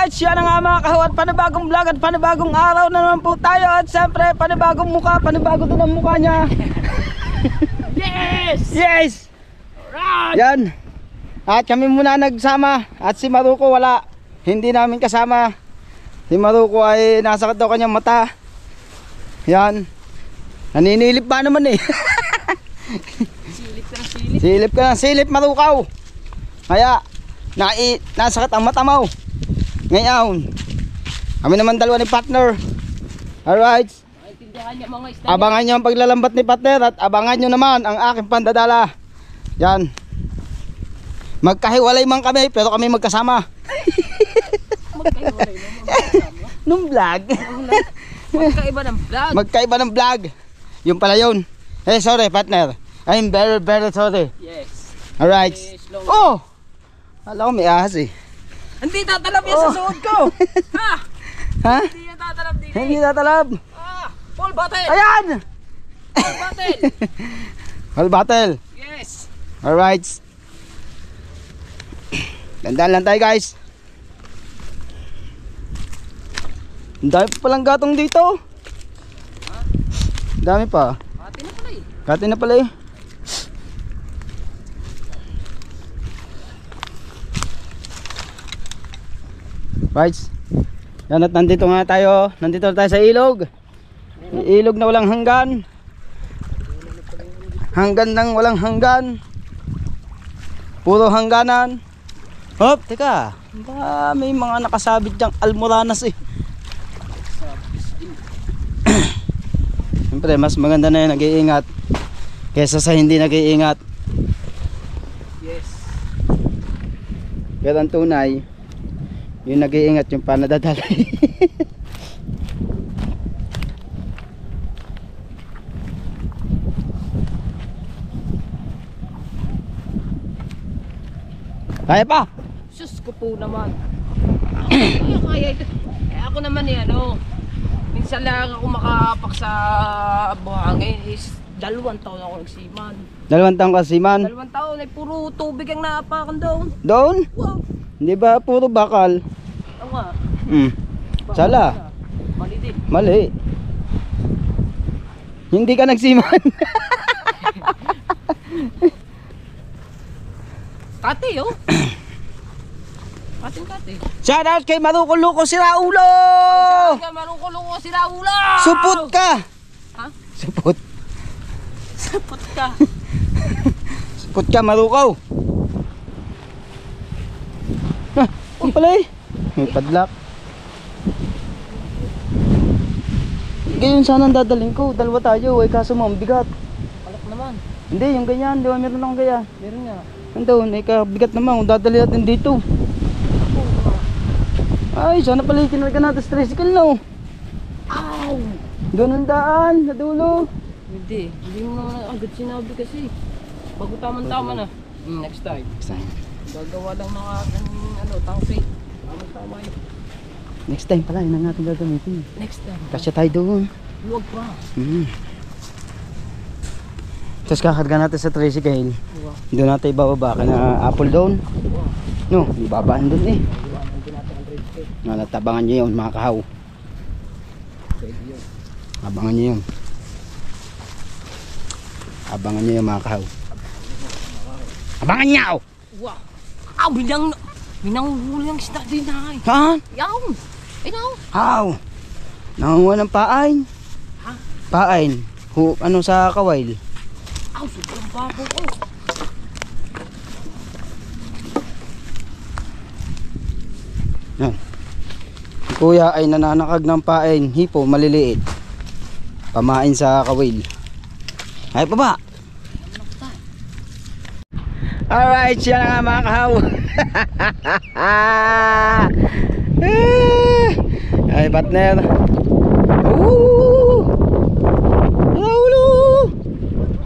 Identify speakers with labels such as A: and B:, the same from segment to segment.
A: Alright, siya na nga mga kahawat, panibagong vlog at panibagong araw na naman po tayo. At siyempre, panibagong mukha, panibago din ang mukha niya.
B: Yes!
A: Yes!
B: Alright!
A: Yan. At kami muna nagsama. At si Maruko wala. Hindi namin kasama. Si Maruko ay nasakit daw kanyang mata. Yan. Naninilip ba naman eh.
B: Silip ka ng silip.
A: Silip ka ng silip, Marukaw. Kaya nasakit ang mata mo. Ngayon kami naman dalawa ni partner. Alright,
B: Maintindihan niya mga isda.
A: abangan nyo ang paglalambat ni partner. At abangan nyo naman ang aking pandadala. Yan. Magkahiwalay man kami, pero kami magkasama.
B: Magkaiwalay naman.
A: Nung vlog.
B: Magkaiba ng vlog.
A: Magkaiba ng vlog. Yung pala yun. Hey, sorry partner, I'm very very sorry.
B: Yes.
A: Alright.
B: Yes, long.
A: Oh, alam ko may ahas eh.
B: Hindi tatalab yan sa suod ko. Ha?
A: Ha?
B: Hindi yan tatalab din
A: Hindi
B: eh.
A: tatalab.
B: Full battle.
A: Ayan.
B: Full battle.
A: Whole battle.
B: Yes.
A: Alright. Gandaan lang tayo guys. Ang dami pa palang gatong dito. Ang dami pa.
B: Ate na pala eh.
A: Kati na pala eh. Right. Yan at nandito nga tayo. Nandito tayo sa ilog. Ilog na walang hanggan. Hanggan ng walang hanggan. Puro hangganan. Hop, teka. May mga nakasabit dyang almoranas eh. Siyempre mas maganda na yung nag-iingat kesa sa hindi nag-iingat.
B: Yes.
A: Pero ang tunay, yung nag-iingat yung panadadala. Kaya pa!
B: Sus ko po naman. Kaya ito. Eh ako naman eh ano. Minsan lang ako makapak sa buhangin is 2 taon ako nagsiman.
A: 2 taong kasiman.
B: 2 taon ay puro tubig ang naapakan doon.
A: Doon?
B: Wow.
A: Hindi ba puro bakal?
B: Oo nga.
A: Sala.
B: Mali din.
A: Mali. Hindi ka nagsiman.
B: Kati oh. Kati.
A: Shout out kay Maruko Luko Siraulo.
B: Kaya marukulong ko sila ulo.
A: Supot ka.
B: Ha?
A: Supot.
B: Supot ka.
A: Supot ka Maruko. Oh pala eh. May padlock. Ganyan sana ang dadaling ko. 2 tayo eh, kaso mo ang bigat.
B: Palak naman.
A: Hindi yung ganyan. Di ba meron akong ganyan?
B: Meron nga.
A: Andun eh, kabigat naman kung dadali natin dito. Ay sana pala yung kinarga natin sa tricycle no.
B: Ow!
A: Doon ang daan sa dulo.
B: Hindi mo naman agad sinabi kasi. Bago tama na. Next time. Gagawa lang ng aking tangsi. Tama yun.
A: Next time pala yun ang natin gagamitin.
B: Next time.
A: Kasya tayo doon.
B: Huwag pa.
A: Tapos kakarga natin sa tricycle.
B: Wow.
A: Doon natin ibababa ka na apple doon. No, ibabaan doon eh. Natabangan nyo yun mga kahaw. Abangan nyo yun. Abangan nyo yun mga kahaw. Abangan nyo!
B: Wow. Aw, binanghuli ang isda din na eh.
A: Saan?
B: Yaw! Ay naw!
A: Haw! Nangunguha ng pain.
B: Ha?
A: Pain. Ano sa kawail?
B: Aw, sobrang babo ko.
A: Yan. Si kuya ay nananakag ng pain. Hipo, maliliit. Pamain sa kawil. Ay pa ba? Alright, siya na nga mga kahaw. Ay partner.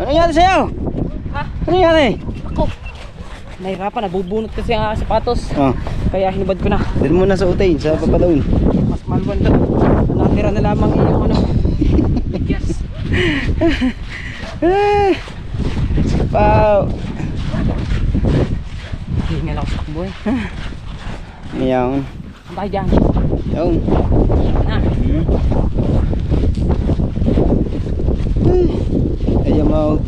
A: Ano nangyari sa'yo?
B: Ha?
A: Ano nangyari?
B: Ako. Nahirapan, nabubunot kasi ang sapatos.
A: Oh,
B: Kaya hinubad ko na.
A: dito muna sa utay, sa papadawin.
B: Mas maluwan to. Natira na lamang yung ano. Yes.
A: Wow.
B: Hingal ako sa takbo eh.
A: Ayan.
B: Tayo dyan.
A: Yung.
B: Na.
A: Ayan mo.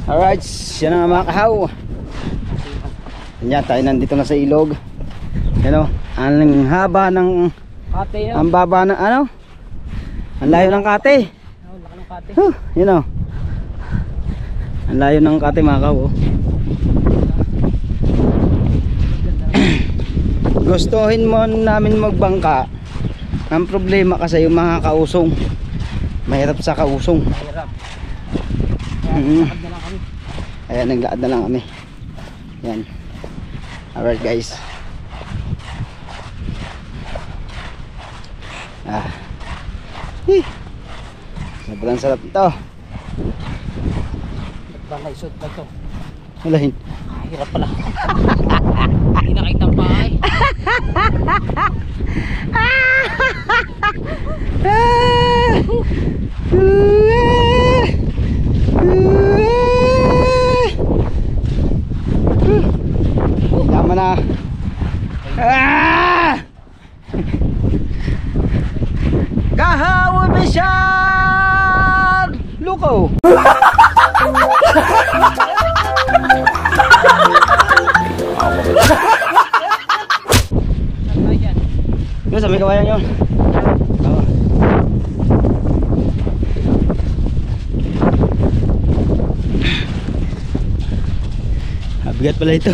A: Alright, yan na mga kahaw. Yan, tayo nandito na sa ilog. Yan o, ang haba ng,
B: Kate yun.
A: ang baba ng ano? Ang layo ng kate.
B: Oh, laki ng kate.
A: Yan o. Ang layo ng kate mga kahaw. Gustuhin mo namin magbangka. Ang problema kasi yung mga kausong. Mahirap sa kausong.
B: Mahirap.
A: Mm.
B: Lakad na lang kami.
A: Ayan, naglaad na lang kami. Yan. Alright guys. Sobrang sarap ito.
B: Ba't ba naisod na ito?
A: Walahin.
B: Hirap pala. Hindi nakita ang bahay.
A: Tama na. Kahawa Bishar Luko.
B: Saan tayo dyan?
A: Yun sa may kawayan yun. Oo. Bigat pala ito.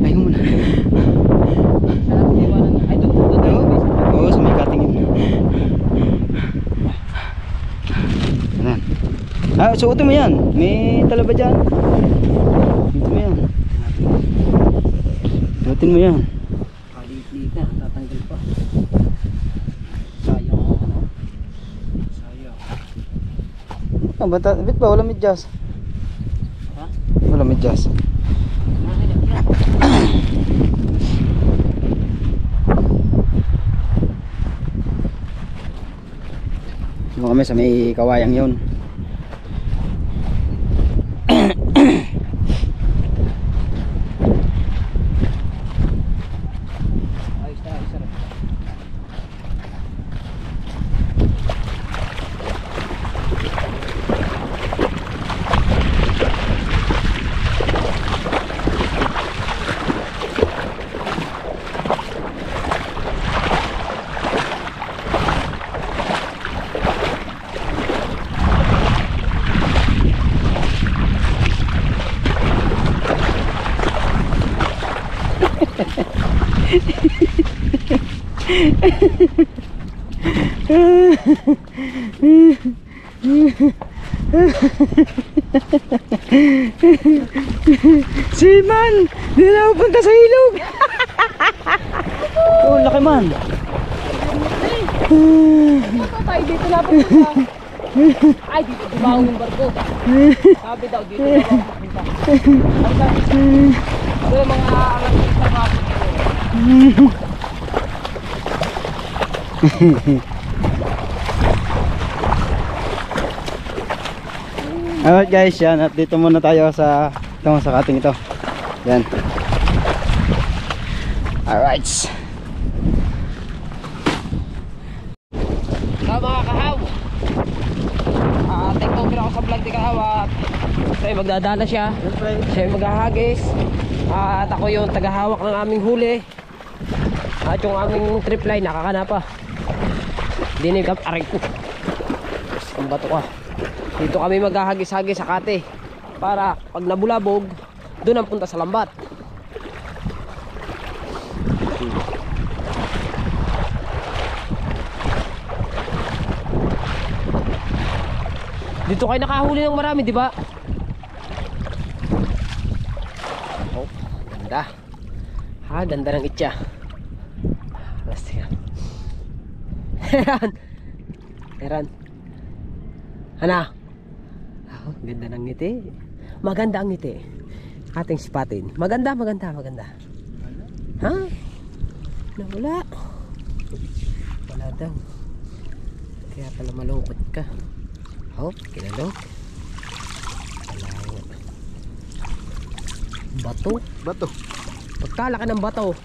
A: Ayun muna.
B: Sarap iwanan na. Ay, doon tayo.
A: Oo, sa may cutting yun. Ayan. Suotin mo yan. May talaba dyan. Suotin mo yan. Suotin mo yan.
B: Kalit-lit na. Tatanggal pa. Sayang ako, ano? Sayang.
A: Ba't ba? Wala medyas.
B: Ha?
A: Wala medyas. Doon kami sa may kawayang yun.
B: Ayos na, ayos na.
A: Siman! Di na ako punta sa ilog! Oh, laki man!
B: Tayo dito na pupunta. Ay, dito dumaong yung barko. Sabi daw, dito daw ako pupunta. Ay, sabi, ito yung mga alam ko sa mga pupunta.
A: Alright guys, yan. At dito muna tayo sa kating ito. Yan. Alright.
B: Mga kahaw, take over ako sa vlog ni kahaw at siya'y magdadala siya, siya'y maghahagis at ako yung tagahawak ng aming huli at yung aming trip line nakakana pa. Dinig ka, aray ko, ang bato ka. Dito kami maghahagis-hagis sa kate para pag nabulabog doon ang punta sa lambat. Dito kayo nakahuli ng marami, di ba? Ganda. Ha, ganda ng itya. Plastic. Heran. Heran. Hana. Oh, ganda ng ngiti. Maganda ang ngiti. Ating sipatin. Maganda. Ha? Nawala. Wala daw. Kaya pala malungkot ka. Oh, kinalong. Bato. Pagkalaki ng bato.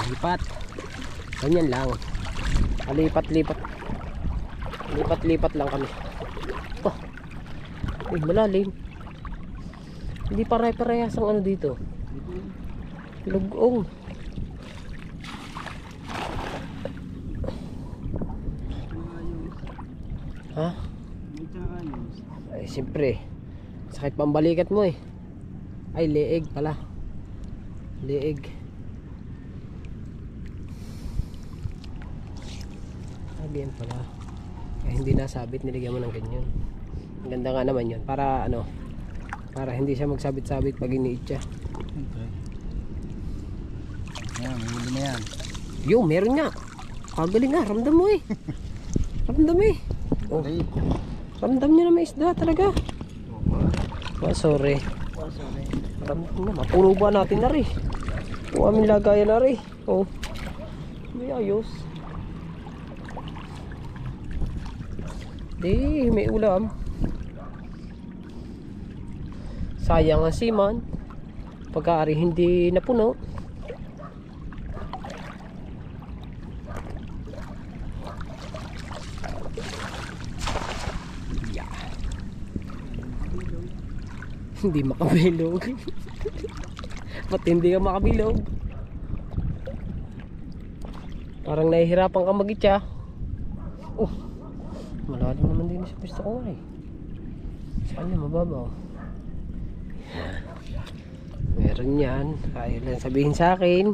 B: Lipat. Ganyan lang. Lipat lang kami. Oh. Malalim. Hindi pare-parehas ang ano dito. Lugong. Ha? Ay, siyempre. Sakit pambalikat mo eh. Ay, leeg pala. Leeg. Sabi yan pala. Ay, hindi nasabit, niligyan mo ng ganyan. Ang ganda nga naman yun. Para ano, para hindi siya magsabit-sabit pag iniit siya.
A: Okay. Yan, huli na yan.
B: Yo, meron nga. Kagaling nga, ramdam mo eh. Ramdam eh. Oh. Ramdam niya na may isda talaga. Oh, sorry. Ramdam na, mapuno ba natin na rin. Kung aming lagayan na rin. Oh. May ayos. Di, may ulam. Sayang ang siman. Pagkaari hindi napuno. Yeah. Hindi makabilog. Ba't hindi ka makabilog? Parang nahihirapan ka mag-itya. Malalim naman din sa pisto ko eh. Sa kanya mababaw. Meron yan. Ayaw lang sabihin sa akin.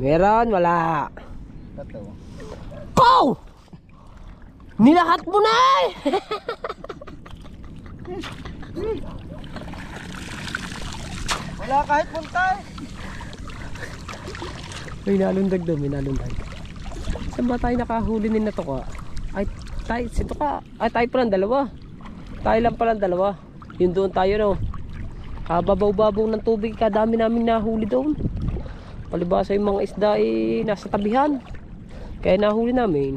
B: Meron, wala.
A: Tato.
B: Ko! Nilahat mo na eh!
A: Wala kahit punta eh.
B: May nalundag daw, may nalundag. Saan ba tayo nakahuli ni nato ka? Ay, tayo, sito ka. Ay, tayo pa lang dalawa. Tayo lang pa lang dalawa. Yun doon tayo no. Babaw-babaw ng tubig, kadami namin nahuli doon. Palibasa yung mga isda eh, nasa tabihan. Kaya nahuli namin.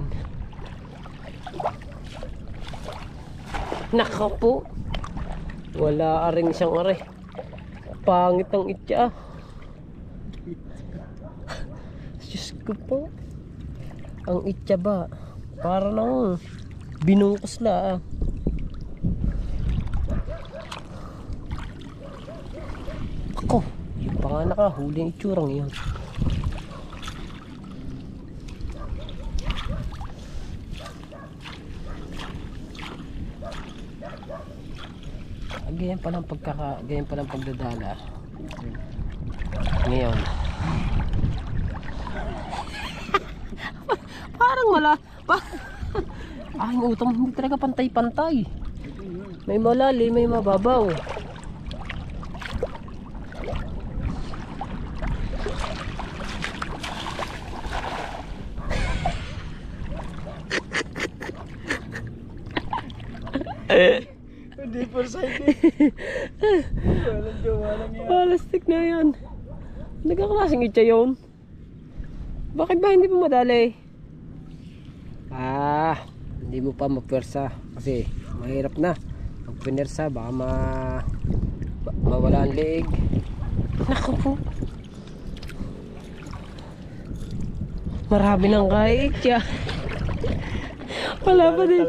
B: Naka po. Wala aring isang are. Pangit ang itya. Diyos ko po. Ang itya ba? Para lang binungkos la. Ako, yung pa nga nakahuli yung itsurang yun. Ganyan pa lang pagdadala. Ngayon. Parang wala. Ang utang hindi talaga pantay-pantay. May malalim, may mababaw.
A: Hindi for side eh. Walang jowa lang yan.
B: Plastic na yan. Nagkaklaseng itya yun. Bakit ba hindi mo madali? Hindi mo pa mapwersa. Kasi mahirap na. Pag pinersa baka mawala ang leeg. Naku po. Marami nang kaitya. Wala pa din.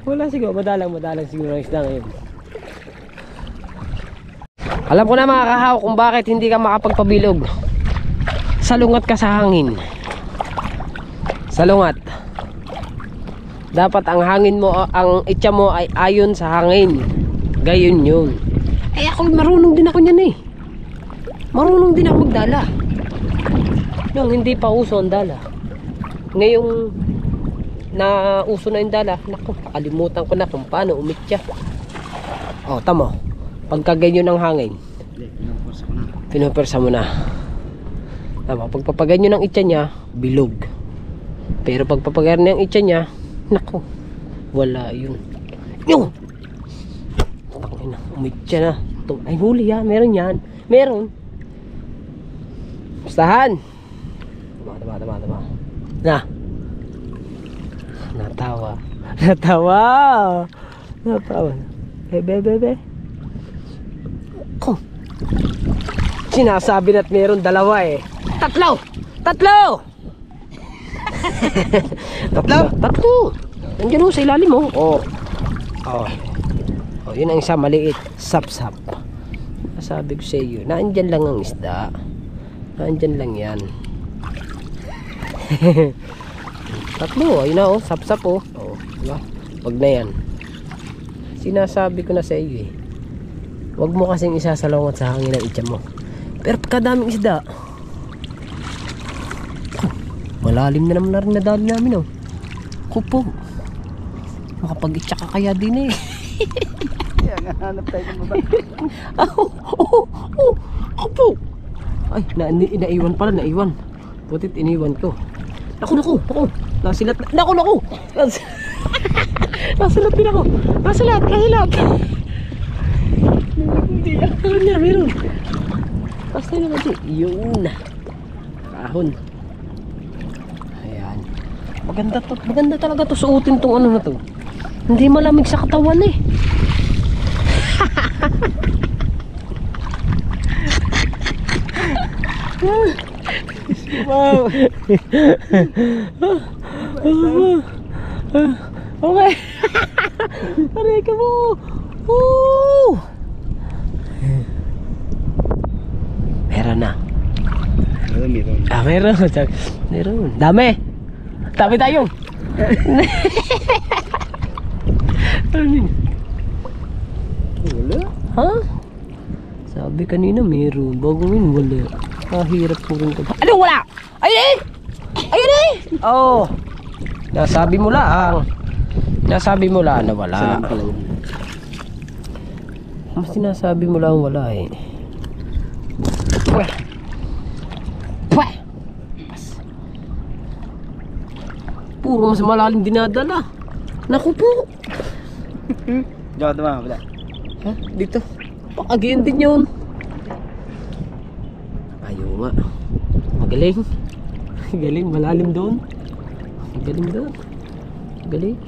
B: Wala siguro, madalang siguro ang isda ngayon. Alam ko na mga kahaw kung bakit hindi ka makapagpabilog. Salungat ka sa hangin. Salungat. Dapat ang hangin mo, ang itya mo ay ayon sa hangin. Gayon yun. Eh ako marunong din ako niyan eh. Marunong din ako magdala. Nung hindi pa uso ang dala. Ngayong na uso na yung dala. Naku, nakalimutan ko na kung paano umitya. Oh, tamo. Pagka ganyan ang hangin, pinupersa mo na. Tama, pag papaganyan ang itya niya, bilog. Pero pag papaganyan ang itya niya, naku, wala yun. Yung! Tangina, umitya na. Ay, huli yan, meron yan. Meron. Pustahan. Tama. Na. Natawa. Bebe. Oh. Sinasabi na't meron dalawa eh. Tatlo! Tatlo! Nandiyan mo sa ilalim mo. Oh, yun ang isa maliit. Sap-sap. Sabi ko sa iyo, naandyan lang ang isda. Naandyan lang yan. Tatlo, ayun na oh, sap-sap oh. Oh, diba? Wag na yan. Sinasabi ko na sa iyo eh. Wag mo kasing isasalungat sa hangin ang itya mo. Pero pagkadaming isda, malalim na naman na rin nadali namin oh. Kupo. Makapag-itya ka kaya din eh.
A: Yan, hanap tayo ng baba.
B: Kupo. Ay, naiwan pala, naiwan. Putit, iniwan ko. Naku. Nasilat. Naku. Nasilat din ako. Nasilat. Hindi. Meron. Basta naman siya. Yun. Kahon. Ayan. Maganda talaga to suotin tong ano na to. Hindi malamig sa katawan eh.
A: Wow.
B: Okay. Aray ka mo. Woo! Meron na.
A: Meron.
B: Meron. Dami tayo.
A: Wala.
B: Ha? Sabi kanina meron. Bago yun wala. Mahirap po rin ito. Ano wala? Ayun eh! Oh. Nasabi mo lang na wala.
A: Salam pala yun.
B: Mas sinasabi mo lang wala eh. Pweh. Puro mas malalim dinadala. Naku po.
A: Diyan ka wala.
B: Ha? Dito. Pakagian din yun. Ayaw nga. Magaling. Galing, malalim doon. Galing.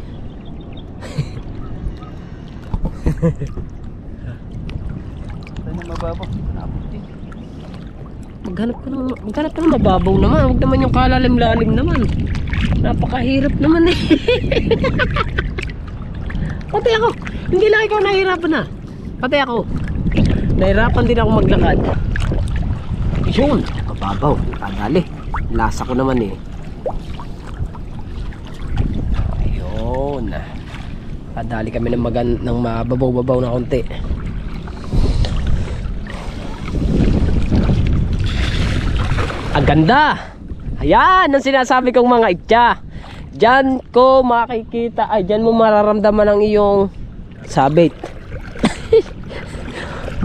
A: Ito na mababaw.
B: Maghanap ka ng mababaw naman. Huwag naman yung kalalim-lalim naman. Napakahirap naman eh. Pati ako. Hindi lang ikaw nahihirapan na. Pati ako. Nahirapan din ako maglakad. Yun. Mababaw. Kadali. Lasa ko naman eh. Ayun. Kadali kami ng mababaw-babaw na konti. Ang ganda. Ayan ang sinasabi kong mga itya. Diyan ko makikita, diyan mo mararamdaman ang iyong sabit.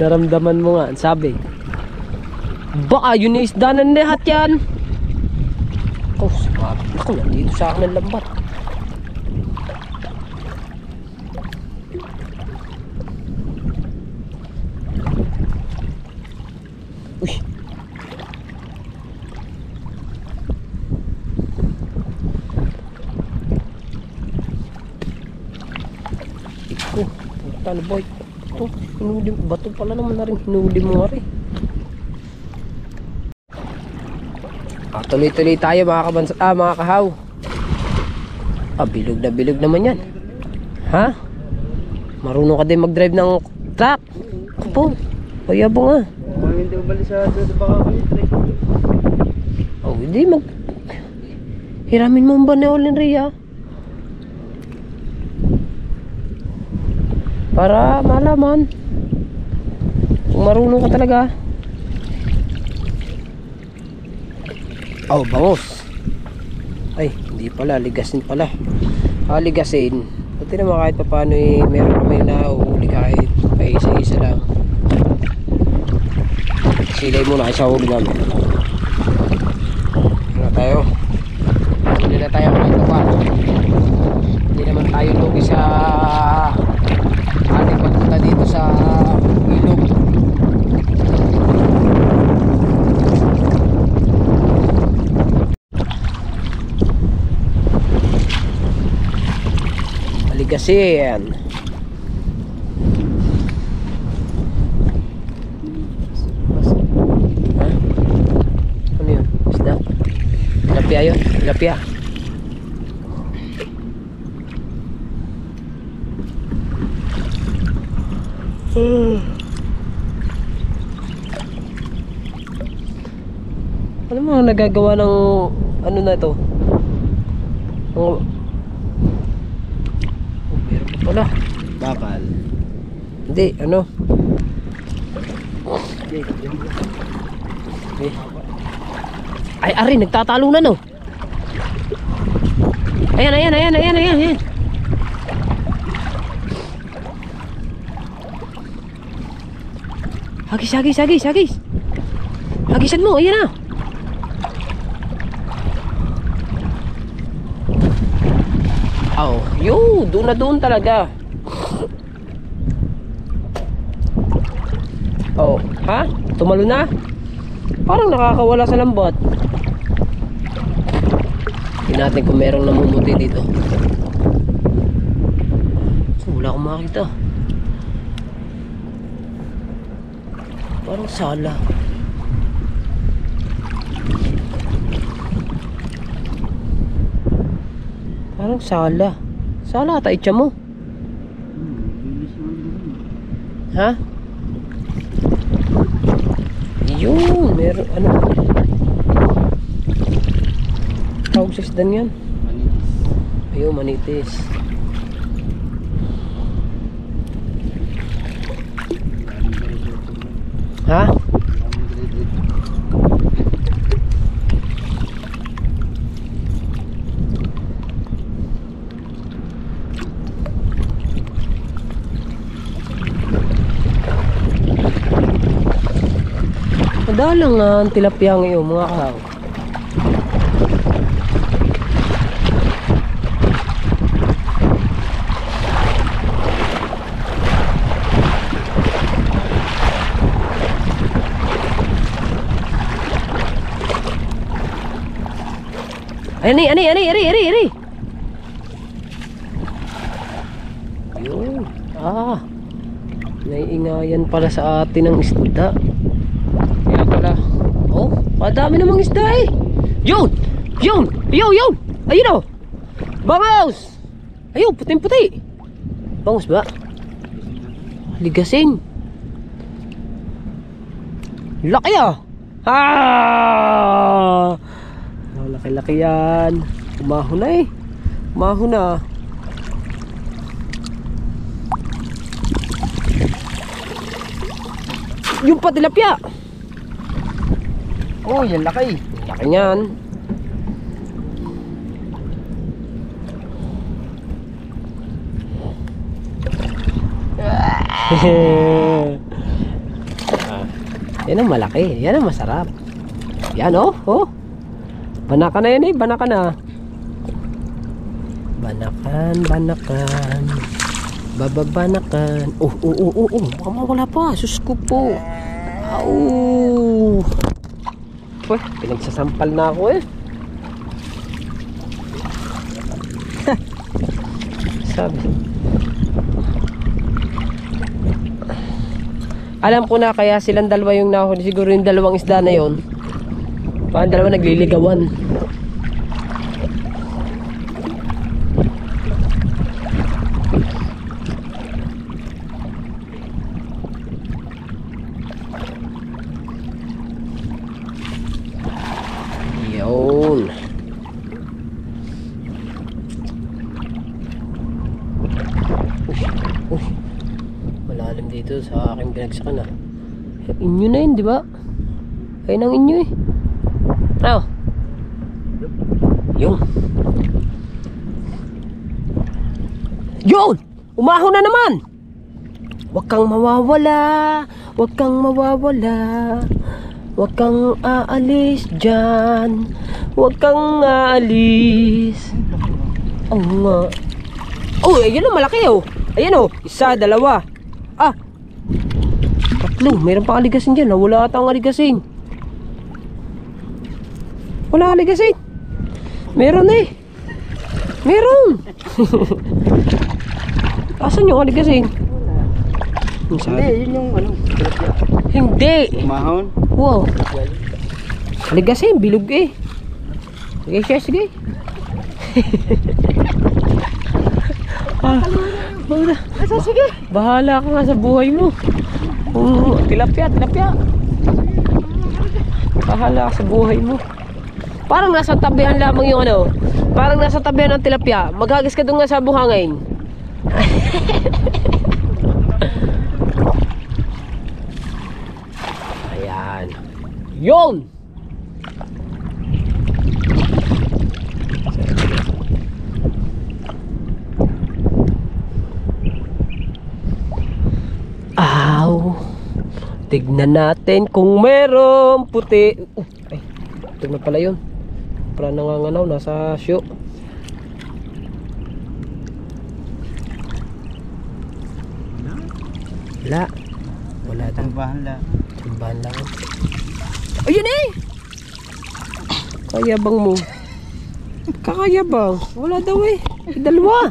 B: Naramdaman mo nga ang sabit. Baka yun na isda ng lahat yan. Oh, sabi. Ako, nandito sa akin ang lambat. Uy. Ito, talo boy. Ito, hinuli, bato pala naman na rin. Hinuli mo nga rin. Tuloy-tuloy tayo mga kahaw. Bilog na bilog naman yan. Ha? Marunong ka din mag-drive ng truck. Kapo, payabong nga.
A: Hindi umalis sa baka kami.
B: Oh, hindi hiramin mo ba na Olin Ria? Para malaman kung marunong ka talaga. Oh, bangus. Ay, hindi pala, ligasin pala. Ligasin. Buti naman kahit pa paano eh, meron kami nahuhuli kahit isa-isa lang. Silay muna kayo sa huli namin. Ano tayo? Hindi na tayo kahit pa. Hindi naman tayo lugi sa ating pagpunta dito sa ilog. Aligasin. Ha? Ano yun? Isda? Tilapia yun? Tilapia. Ano mo nagagawa ng ano na ito? Meron pa pala.
A: Bakal.
B: Hindi, ano? Ay, ari, nagtatalunan, oh. Ayan, ayan, ayan, ayan, ayan, ayan. Hagis, hagis, hagis, hagis. Hagisan mo, ayan na. Oh, yun, doon na doon talaga. Oh, ha? Tumalo na? Parang nakakawala sa lambat. Tingnan natin kung merong namumuti dito. Wala akong makita. Parang sala. Parang sala. Sala ata itcha mo. Ha? Yun, meron ano? Tawag sa isdan yan. Ayun, manitis. Ha? Madalang nga ang tilapia ngayon mga kahang. Ari. Yun. Naiingayan pala sa atin ang isda. Kaya pala. Oh, madami namang isda eh. Yun. Ayun o. Bangus. Ayun, puting-puti. Bangus ba? Ligasin. Laki ah. Laki-laki yan. Umahon na eh. Umahon na. Yung pa tilapia.
A: Oh, yan laki.
B: Laki niyan. Yan ang malaki. Yan ang masarap. Yan oh. Banakan na yan eh. Banakan na. Banakan. Bababanakan. Oh. Baka mawala pa. Sus ko po. Au. Uy, pinagsasampal na ako eh. Sabi. Alam ko na kaya silang dalawa yung nahuli. Siguro yung dalawang isda na yon. Parang dalawa nagliligawan. Yun. Malalim dito sa aking binagsakan ah. Inyo na yun, di ba? Ayun ang inyo eh. Ano? Yun. Yun! Umahon na naman! Huwag kang mawawala, huwag kang mawawala, huwag kang aalis dyan, huwag kang aalis. Oo nga. Oh, ayun o, malaki o. Ayan o, isa, dalawa. Ah, tatlo, mayroon pa aligasin dyan. Wala ata ang aligasin. Wala aligasin. Meron eh. Meron. Asan yung aligasin?
A: Hindi, yun yung ano.
B: Hindi.
A: Umahon.
B: Wow. Aligasin, bilog eh. Sige siya, sige. Sige. Bahala ka nga sa buhay mo. Tilapia, tilapia. Bahala ka sa buhay mo. Parang nasa tabihan lamang yung ano. Parang nasa tabihan ng tilapia. Maghagis ka doon nga sa buhangin. Ayan. Yun! Aw! Tignan natin kung merong puti. Ay, tignan pala yun. Para nanganganaw, nasa show. Wala. Wala daw.
A: Tambahan lang.
B: Tambahan lang. Ayun eh! Kayabang mo. Kakayabang. Wala daw eh. Dalawa.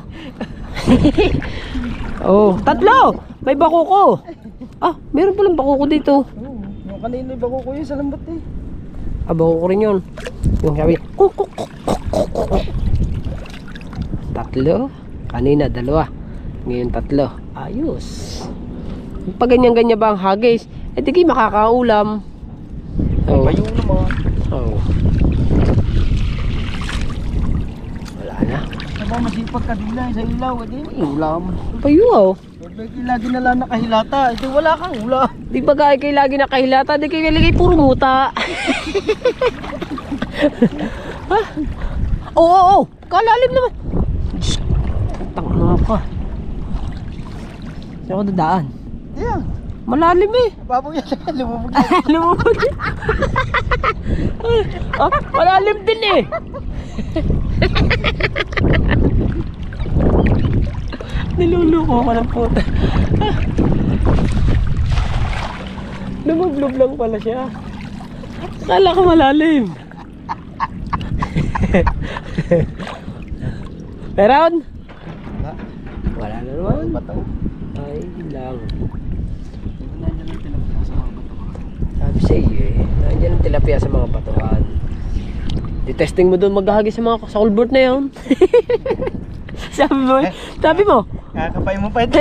B: Oh, tatlo! May bakuko. Ah, meron palang bakuko dito.
A: Yung kanina yung bago ko yun sa lambat eh.
B: Ah, bakuko rin yun. Yung sabi, tatlo. Kanina, dalawa. Ngayon, tatlo. Ayos. Pag ganyan-ganyan ba ang hagis, eh di kayo makakaulam. Oh.
A: Bayo naman.
B: Oh. Wala na.
A: Diba masipag ka din lang sa ilaw. Hindi ulam.
B: Bayo oh.
A: Lagi na lang nakahilata. Ito wala kang ulam.
B: Di ba kayo lagi nakahilata? Di kayo lagi puro muta. Ha? Oo, oo, oo. Kalalim naman. Tangina ka. Saan ako dadaan?
A: Yeah.
B: Malalim eh.
A: Babaw yan. Lumubog yan.
B: Lumubog. Ah, malalim din eh. Niluluko ko ng puta. Lumublob lang pala siya. Kala ko malalim. Meron? Wala na naman.
A: Bataw.
B: Ay lang.
A: Nandiyan yung tilapia sa mga bato.
B: Sabi sa iyo eh. Nandiyan ang tilapia sa mga batuhan. Di-testing mo doon maghahagi sa mga sa culvert na yun. Sabi mo, sabi mo.
A: Kakapay mo pa ito.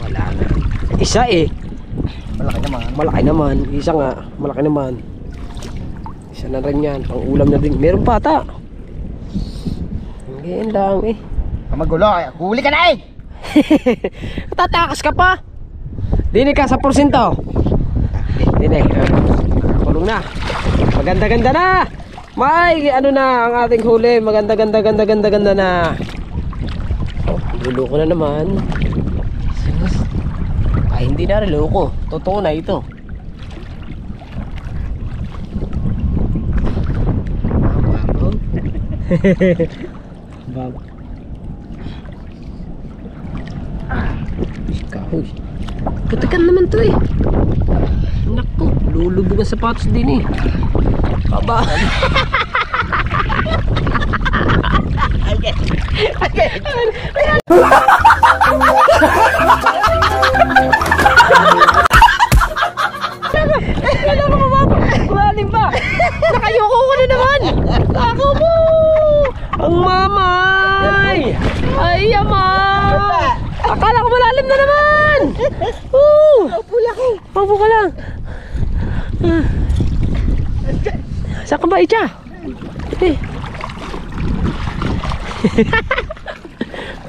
B: Wala na. Isa eh.
A: Malaki naman.
B: Malaki naman. Isa nga. Malaki naman. Isa na rin yan. Pang ulam na din. Meron pa ata. Ngayon lang eh.
A: Magulo. Huli ka na eh.
B: Tatakas ka pa. Dinig ka sa porsinto. Dinig. Kulong na. Maganda-ganda na. May ano na ang ating huli. Maganda-ganda na. Oh, luloko na naman. Ay, hindi na rin loko. Totoo na ito. Bab. Kahoy. Putikan naman to eh. Naku, lulubog ang sapatos din eh. Baba. Wala ko mababa. Malalim ba? Nakayoko ko na naman. Ako mo. Ang mamay. Ay, ama. Akala ko malalim na naman. Pula ko. Paupo ka lang. Saan ka ba, Icha? Eh.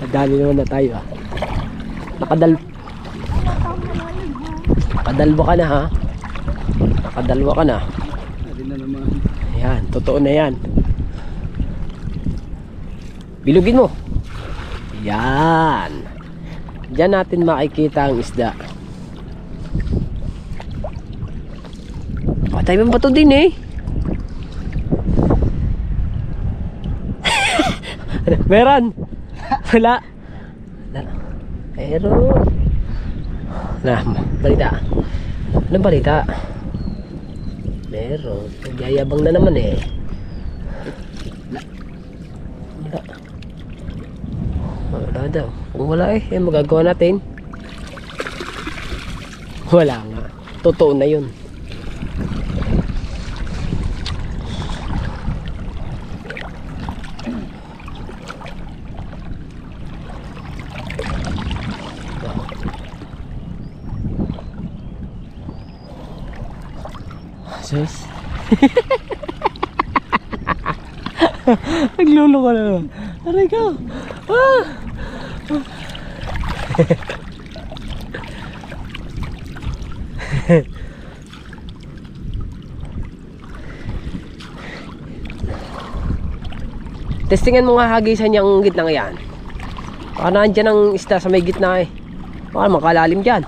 B: Nadali naman na tayo ah. Nakadalwa ka na ha. Nakadalwa ka na.
A: Hindi na naman.
B: Yan, totoo na yan. Bilugin mo. Yan. Diyan natin makikita ang isda. Patay mo ba ito din eh? Meron. Wala. Meron. Nah, balita. Anong balita? Meron. Nagyayabang na naman eh. Wala. Wala daw. Kung wala eh, magagawa natin. Wala nga. Totoo na yun. Sus. Naglolo ka na naman. Aray ka. Ah! Testingan mo nga hagisan yung gitna yan. Baka nandyan ang isda sa may gitna eh. Baka makalalim dyan.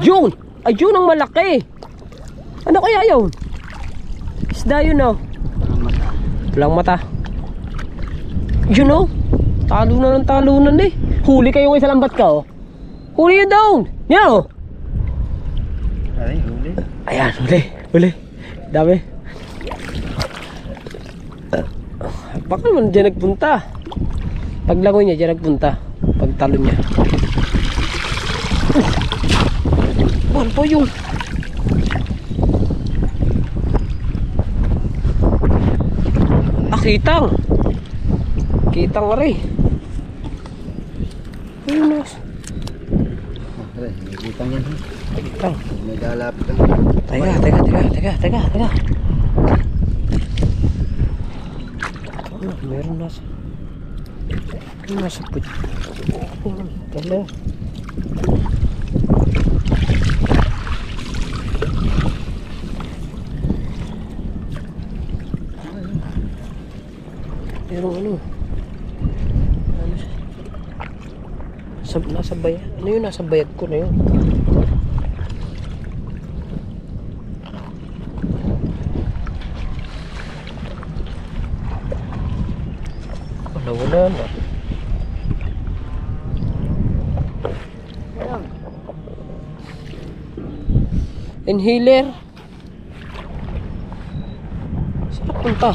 B: Yun! Ayun ang malaki! Ano kaya yun? Isda yun oh. Walang mata. Yun oh. Talunan ng talunan eh. Huli kayo sa lambat ka oh. Huli yun down! Yan oh.
A: Ay, huli.
B: Ayan, huli. Huli. Dami. Baka naman dyan nagpunta. Paglangoy niya dyan nagpunta. Pagtalon niya. Ano po yung kitang kitang rin ayun mas
A: May kitang yan.
B: kitang
A: May lalapit lang.
B: teka meron nasa put tala. Merong ano siya? Nasa bayad. Ano yun? Nasa bayad ko na yun. Wala na. Inhaler. Saan punta?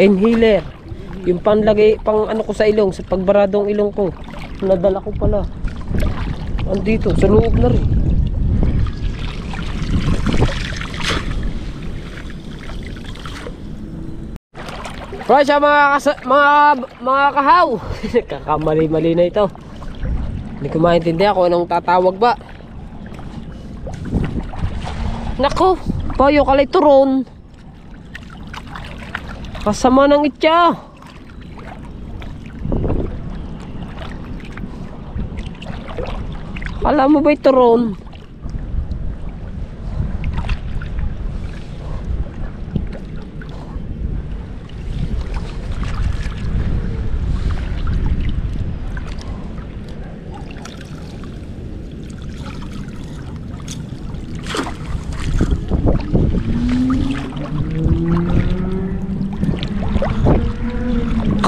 B: Inhaler. Yung panlagay, pang ano ko sa ilong, sa pagbaradong ilong ko. Nadala ko pala. Andito, sa loob na rin. Right, sa mga kahaw. Kakamali-mali na ito. Hindi ko maintindihan kung anong tatawag ba. Nako, payo kalay turon. Kasama ng itya. Alam mo ba ito ron?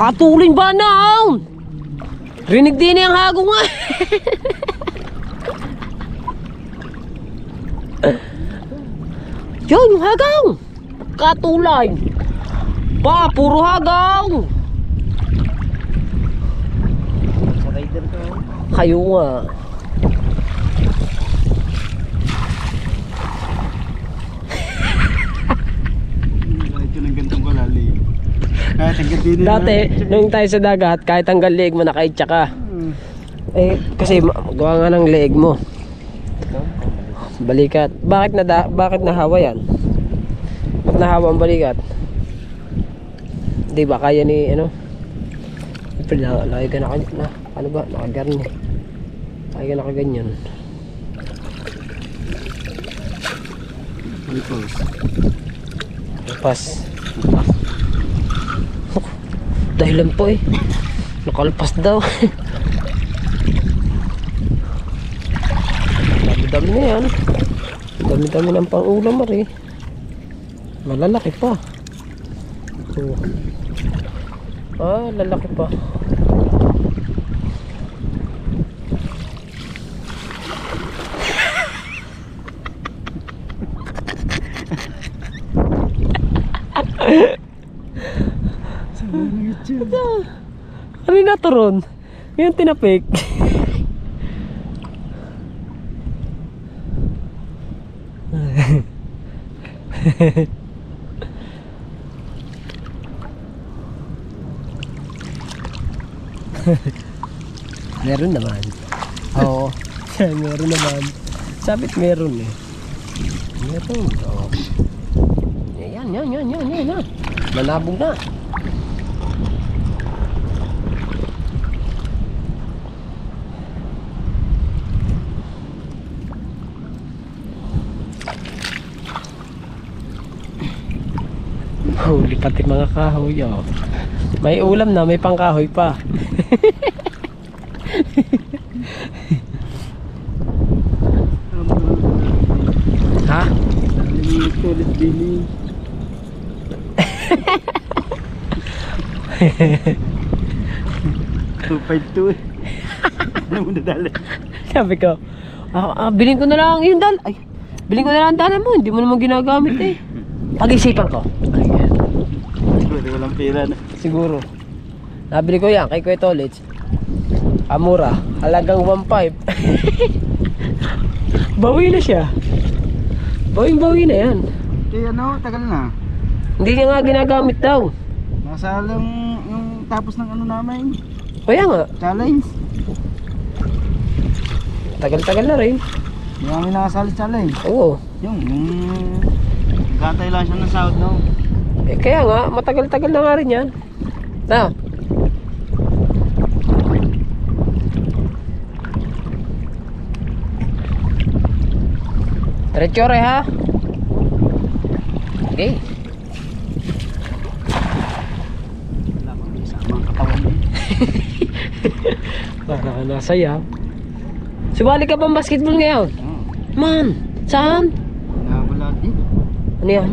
B: Katulin ba na? Rinig din ang hagong nga. Yun, yung hagaw. Katulay. Ba, puro hagaw.
A: Sa rider ko.
B: Kayo nga.
A: Kahit yun ang gantong kalali. Kahit ang ganti nila.
B: Dati, nung tayo sa dagat, kahit hanggang liig mo nakaitsa ka. Eh, kasi gawa nga ng leeg mo. Balikat. Bakit nahawa yan? Bakit nahawa ang balikat? Di ba kaya ni ano? Siyempre, lagi ka na, ano ba? Nakagarni. Lagi ka nakaganyan. Pas. Dahilan po eh. Nakalpas daw. Dami-dami na yan. Dami-dami ng pang-ulam mari. Malalaki pa. Oh. Ah, lalaki pa. Ano yung naturon? Yung tinapik. Meron naman. Oo. Meron naman. Sabit meron eh. Meron. Oo. Yan. Manabog na. Huli pati mga kahoy. Oh. May ulam na, may pangkahoy pa. Ha?
A: Ulit bili. $2.52 ano mo nadali?
B: Sabi ko, bilhin ko na lang yung dal. Ay, bilhin ko na lang ang dala mo. Hindi mo naman ginagamit eh. Pag-isipan ko.
A: Siguro walang pera na.
B: Siguro. Nabili ko yan kay Kuya Tolits. Amura. Halagang 1.5. Bawi na siya. Bawing-bawi na yan.
A: Kaya ano, tagal na.
B: Hindi niya nga ginagamit daw.
A: Nasa lang yung tapos ng ano namin.
B: Kaya nga.
A: Challenge.
B: Tagal-tagal na rin.
A: Hindi namin nakasali challenge.
B: Oo.
A: Yung gatay lang siya ng sahod no.
B: Eh kaya nga, matagal-tagal na nga rin yan. Na. Diretso ha. Okay.
A: Wala pang isama ang katawan mo.
B: Para ka nasaya. Sumali ka bang basketball ngayon? Man, saan?
A: Nabula din.
B: Ano yan?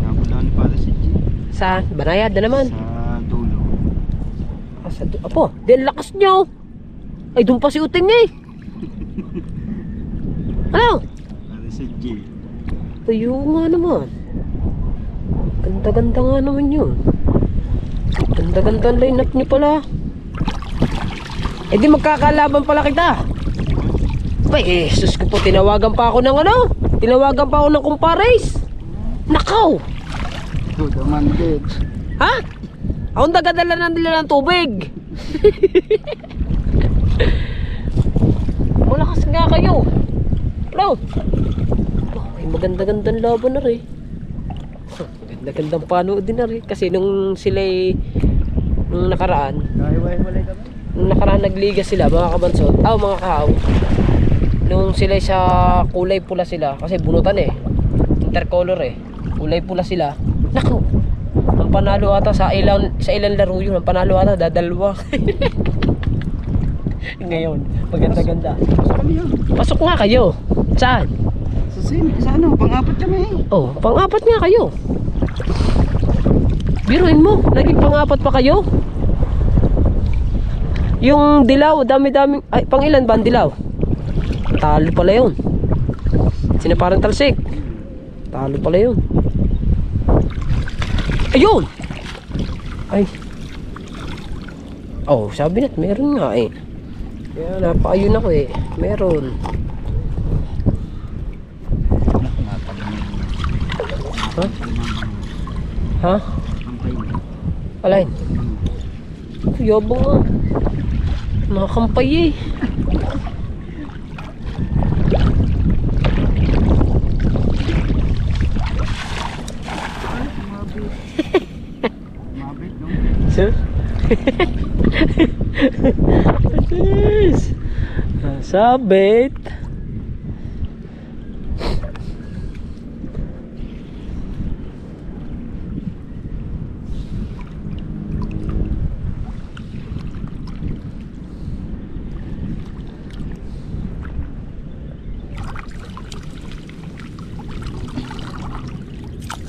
A: Nabula ni Pala si G.
B: Saan? Banayad na naman.
A: Sa dulo.
B: Sa dulo. Apo, din lakas nyo. Ay, doon pa si Uting eh. Ano?
A: Pala si G.
B: Tayo nga naman. Ganda-ganda nga naman yun. Ganda-ganda ang line up nyo pala. Eh di magkakalaban pala kita. Ay, sus ko po, tinawagan pa ako ng ano? Tinawagan pa ako ng kumpares. Nakaw!
A: To the mandate.
B: Ha? Akong dagadala na nila ng tubig. Malakas nga kayo. Bro. Ay, maganda-gandang laban na rin. Maganda-gandang panood din na rin. Kasi nung sila'y nung nakaraan,
A: Kahiwa-hiwalay kami.
B: nung nakaraan nagliga sila, mga kabansot, mga kahaw. Nung sila'y sa kulay pula sila, kasi bunutan eh. Intercolor eh. Kulay pula sila. Naku! Ang panalo ata sa ilang laro yun. Ang panalo ata, dadalwa. Ngayon, maganda-ganda.
A: Sa kami yan.
B: Pasok nga kayo. Saan?
A: Sa ano, pang-apat kami.
B: Oh, pang-apat nga kayo. Biruin mo, naging pang-apat pa kayo. Yung dilaw, dami-daming, ay, pang-ilan ba ang dilaw? Talo pala yun. Sinaparang talsik. Talo pala yun. Ayun! Ay. Oh, sabi na't meron nga eh. Kaya napaayun ako eh. Meron. Ha? Ha? Alay. Yabang nga. Nakakampay eh. Sir? Sabit.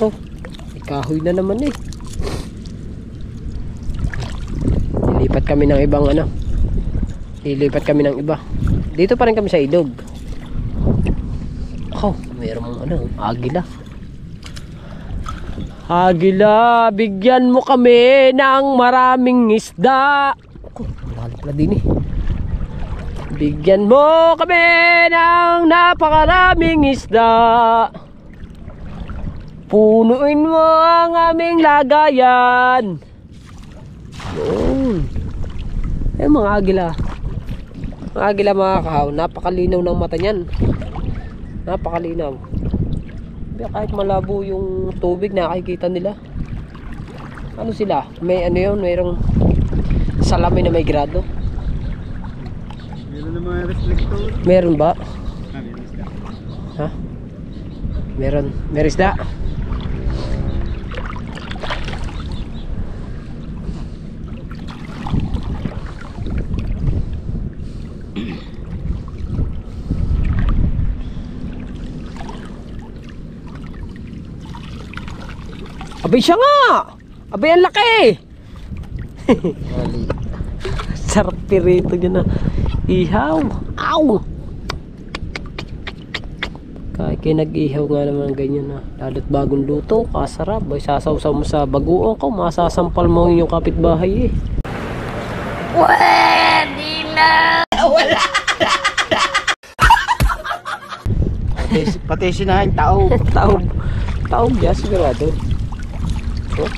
B: Oh, kahoy na naman eh. Lilipat kami ng ibang ano. Lilipat kami ng iba. Dito pa rin kami sa ilog. Oh, mayroong ano, agila. Agila, bigyan mo kami ng maraming isda. Oh, lalim pala din eh. Bigyan mo kami ng napakaraming isda. Punuin mo ang aming lagayan. Yun. Eh mga agila. Mga agila mga kahaw. Napakalinaw ng mata niyan. Napakalinaw. Kahit malabo yung tubig nakikita nila. Ano sila? May ano yun? Mayroong salamin na may grado.
A: Meron na mga reflector.
B: Meron ba?
A: Meron isda.
B: Ha? Meron. Meron isda. Abay siya nga! Abay ang laki! Sarap pirito niya na ihaw. Aw! Kahit kayo nag-ihaw nga naman ganyan na lalo't bagong luto, kasarap. Ay sasawsaw mo sa bagoong ko, masasampal mo yung kapitbahay eh. Pwede na! Wala!
A: Pati sinahin tao.
B: Taog ya, sigurado. Oh.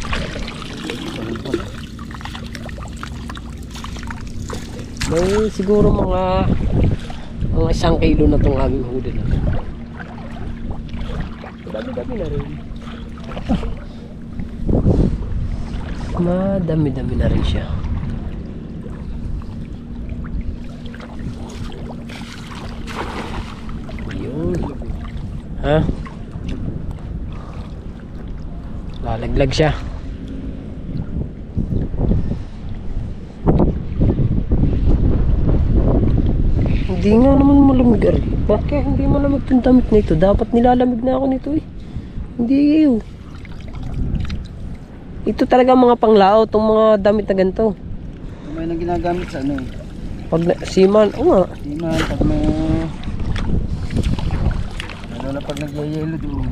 B: May siguro mga 1 kilo na itong aming huli na. Dami-dami na rin. Madami-dami na rin siya. Ayun. Ha? Lalaglag siya. Hindi nga naman malamig ari. Bakit hindi malamig itong damit na ito? Dapat nilalamig na ako nito eh. Hindi iyo. Ito talaga mga panglao, itong mga damit na ganito.
A: May nang ginagamit sa ano eh.
B: Pag siman, o nga.
A: Siman, pag may... Ano na pag nagyayelo doon.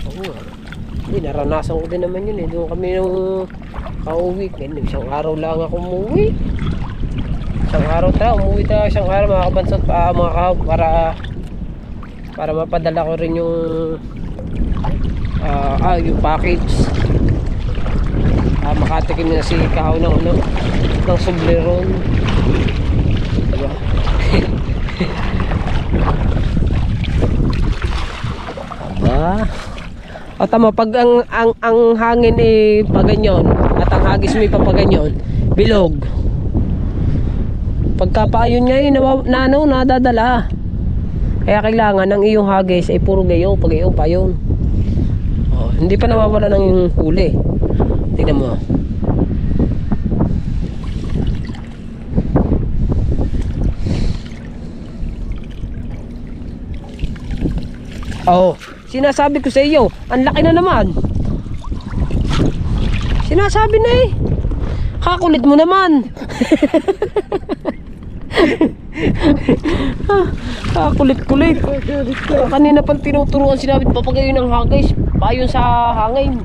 B: Oo nga. Hindi, naranasan ko din naman yun eh. Doon kami nung kauwi. Isang araw lang ako umuwi. Isang araw umuwi tayo. Isang araw mga kabansat pa mga kahap para mapadala ko rin yung yung package. Makatikim na si Kahaw ng ano, ng Subleron. Diba? Aba. O tama, pag ang hangin eh paganyon at ang hagis mo ipapaganyon, bilog. Pagka pa yun nga yun nadadala. Kaya kailangan ng iyong hagis ay puro gayo, pag gayo pa yun. O, hindi pa nawawala ng huli. Tingnan mo. Oh, sinasabi ko sa iyo, ang laki na naman. Sinasabi na eh. Kakulit mo naman. Kakulit-kulit. Kanina pang tinuturuan sinabi papagayon ng hagis, payon sa hangin.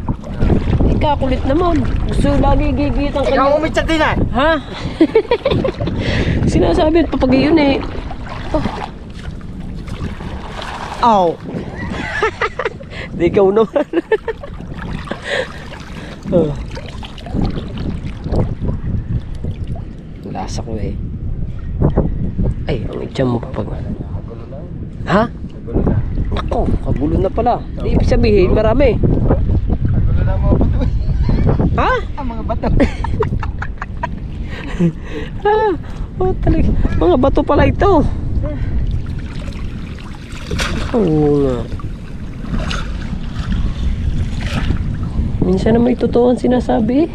B: Kakulit naman. Gusto lagi gigit ang kanya.
A: Ikaw umitsa din ah.
B: Ha? Sinasabi at papagayon eh. Oh. Aw. Di ikaw naman. Wala. Asa ko eh. Ay, ang itchan mo pag... Ha? Ako, kagulo na pala. Di ibig sabihin, marami.
A: Kagulo na mga bato.
B: Ha?
A: Mga bato.
B: Oh, talaga. Mga bato pala ito. Oo nga. Minsan na may totoo ang sinasabi.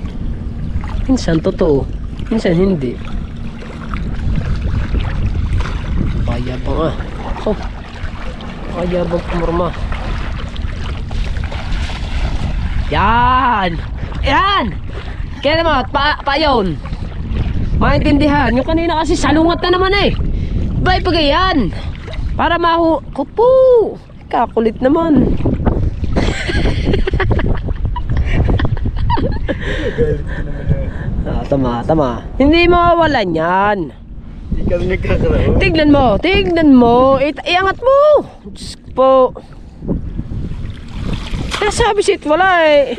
B: Minsan totoo. Minsan hindi. Payabang ah. Oh. Payabang kumurma. Yan! Yan! Kaya naman, payon. Maintindihan. Yung kanina kasi salungat na naman eh. Bay pag yan. Para kupo. Kakulit naman. Tama. Hindi mawawalan yan.
A: Hindi ka nagkakaroon.
B: Tignan mo. Iangat mo. Diyos po. Sabi sit wala eh.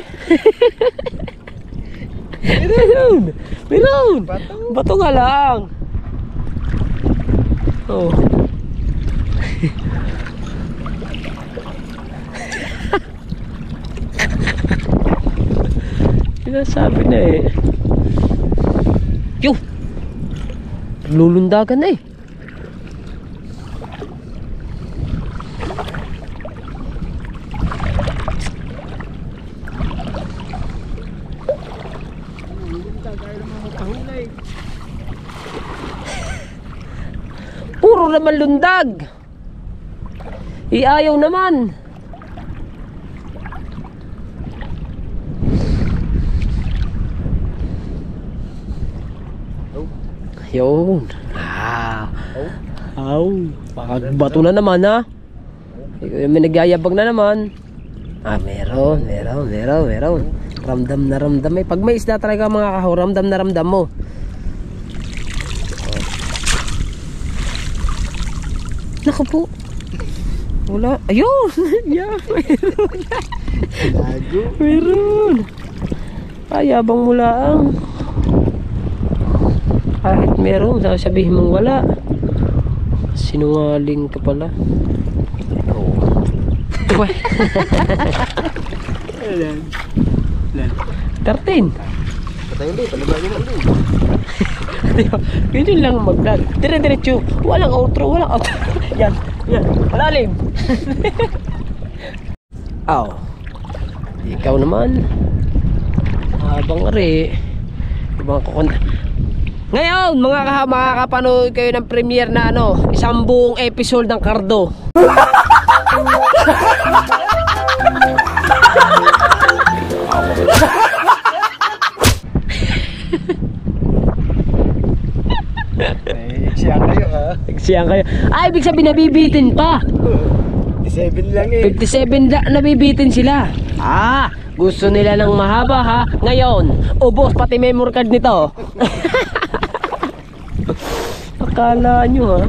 B: Meron. Bato nga lang. Oh. Sinasabi na eh. Yo! Lulundagan na eh. Puro naman lundag. Iayaw naman. Yun. Bato na naman ha. May nagyayabag na naman. Meron. Ramdam na ramdam eh. Pag may isda talaga mga kaho, ramdam na ramdam mo. Naku po. Wala. Ayun. Yeah, meron. Ayabang mo lang. Kahit meron, sasabihin mong wala. Sinungaling ka pala. Oo. 13.
A: Patay ulit. Palabagin na ulit.
B: Yun lang mag-vlog. Dire-diretso. Walang outro. Yan. Malalim. Aw. Ikaw naman. Habang ari. Ibang kukunta. Ngayon, makakapanood kayo ng premiere na isang buong episode ng Cardo.
A: Nagsiyang kayo ha?
B: Nagsiyang kayo. Ibig sabihin nabibitin pa.
A: 57 lang eh.
B: 57 nabibitin sila. Gusto nila ng mahaba ha. Ngayon, ubos pati memory card nito. Akala nyo ha.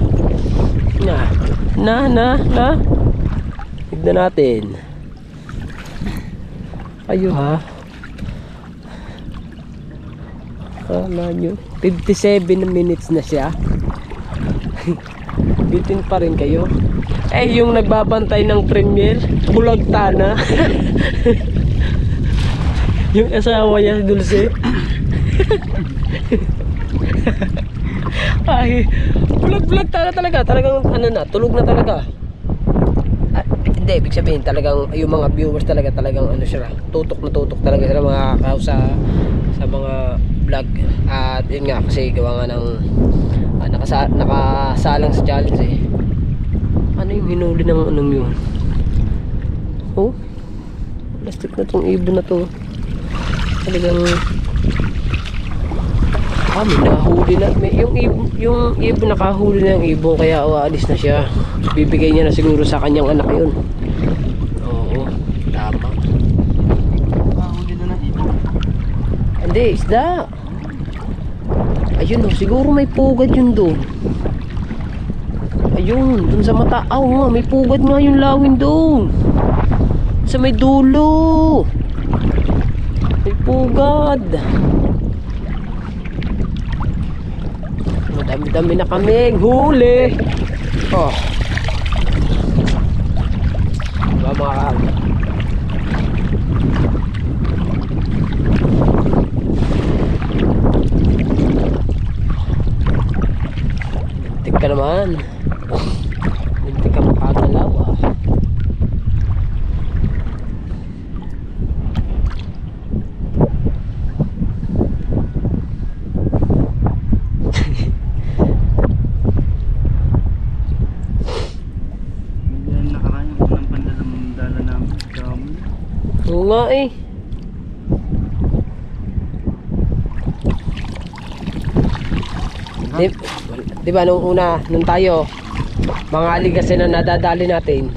B: Na. Tignan natin. Ayo ha. Akala nyo 57 minutes na siya. Bitin pa rin kayo. Yung nagbabantay ng premiere, bulagta na. Yung asawa niya, Dulce. Ay, bulag talaga. Talagang tulog na talaga. Hindi, ibig sabihin talagang yung mga viewers talagang sila. Tutok talaga sila mga kausa sa mga vlog. At yun nga kasi gawa nga ng nakasalang sa challenge eh. Ano yung hinuli ng anong yun? Oh, plastic na tong ibon na to. Talagang may nahuli na. Yung ibon nakahuli na yung ibon kaya aalis na siya. Bibigay niya na siguro sa kanyang anak yun. Oo, tama.
A: Nakahuli na ng ibon.
B: Hindi, isda. Ayun siguro may pugad yun doon. Ayun, dun sa mata. Nga, may pugad nga yung lawin doon. Sa may dulo. May pugad. Madami-dami na kaming huli. Oh. Diba mga kaagay? Lintik ka naman. Lintik ka makagalaw ah. Oo nga eh. Di ba nung tayo, mga aligasin na nadadali natin.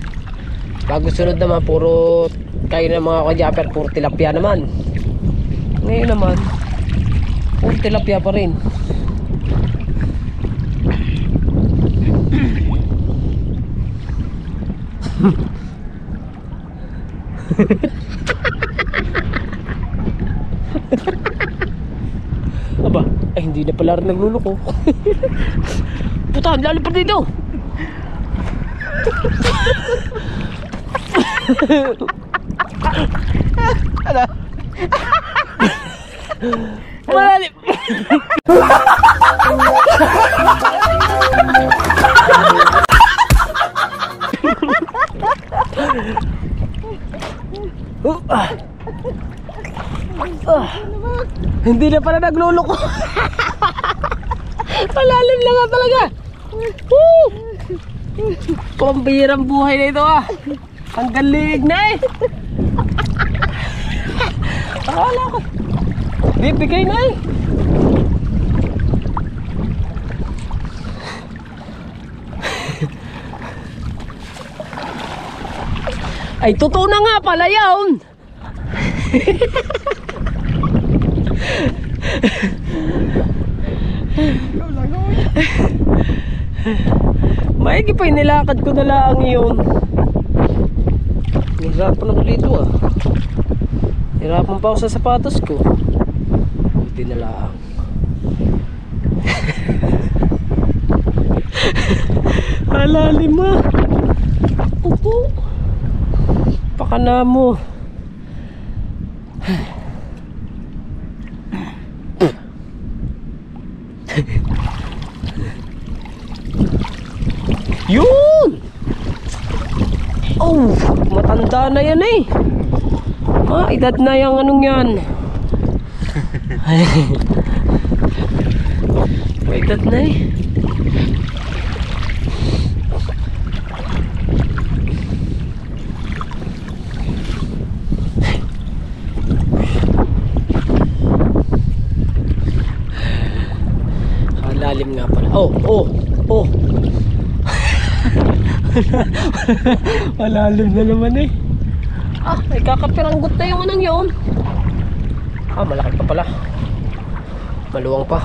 B: Bago sunod naman, puro kayo ng mga kajapper, puro tilapia naman. Ngayon naman, puro tilapia pa rin. Aba, ay hindi na pala rin nagluloko. Puta, lalo pa dito.
A: Ano?
B: Malalim. Hindi na pala nagluloko. Malalim na nga talaga. Pambihirang buhay na ito ah. Ang galing na eh. Akala ko bibigay na eh. Ay totoo na nga pala yun. Maigi pa yung nilakad ko na lang yun. Hirapan ako dito ah. Hirapan pa ako sa sapatos ko. Buti na lang. Alalim ah. Upo. Baka na mo. Yun! Oh, matanda na yan eh. Edad na yung anong yan. May edad na eh. Lalim nga pala. Oh. Malalim na naman eh. Ay kakapiranggot na yung anong yun. Malaki pa pala. Maluwang pa.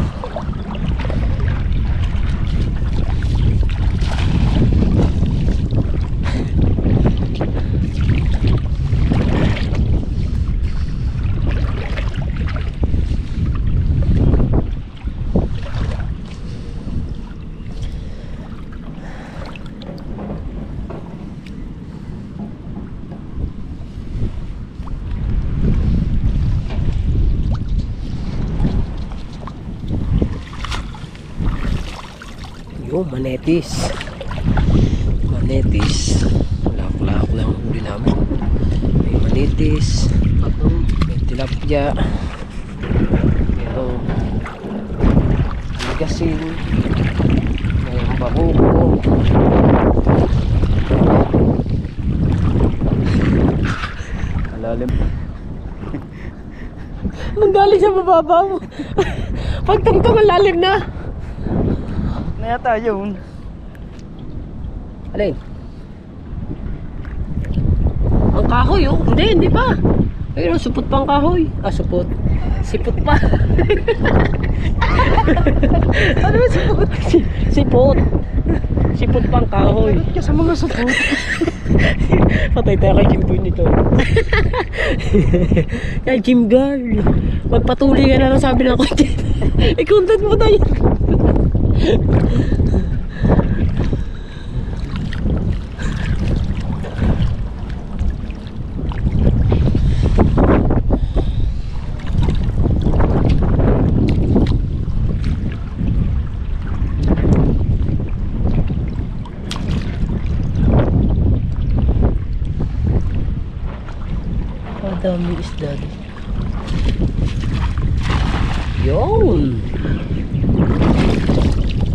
B: Manetis. Lak-lak lang huli namin. May manetis, may tilapia, merong aligasin, may babuko. Malalim. Manggaling sa mababa mo. Pagtungtong malalim na.
A: Na yata yun.
B: Alin? Ang kahoy oh. Hindi pa. Ayun, supot pa ang kahoy. Supot. Sipot pa.
A: Ano ba sipot?
B: Sipot. Sipot pa ang kahoy.
A: Bakit ka sa mga supot?
B: Patay tayo kay Jim Boy nito. Kay Jim Girl. Magpatuloy ka na lang sabi ng ako. I-content mo tayo. Ang dami isda. Yun.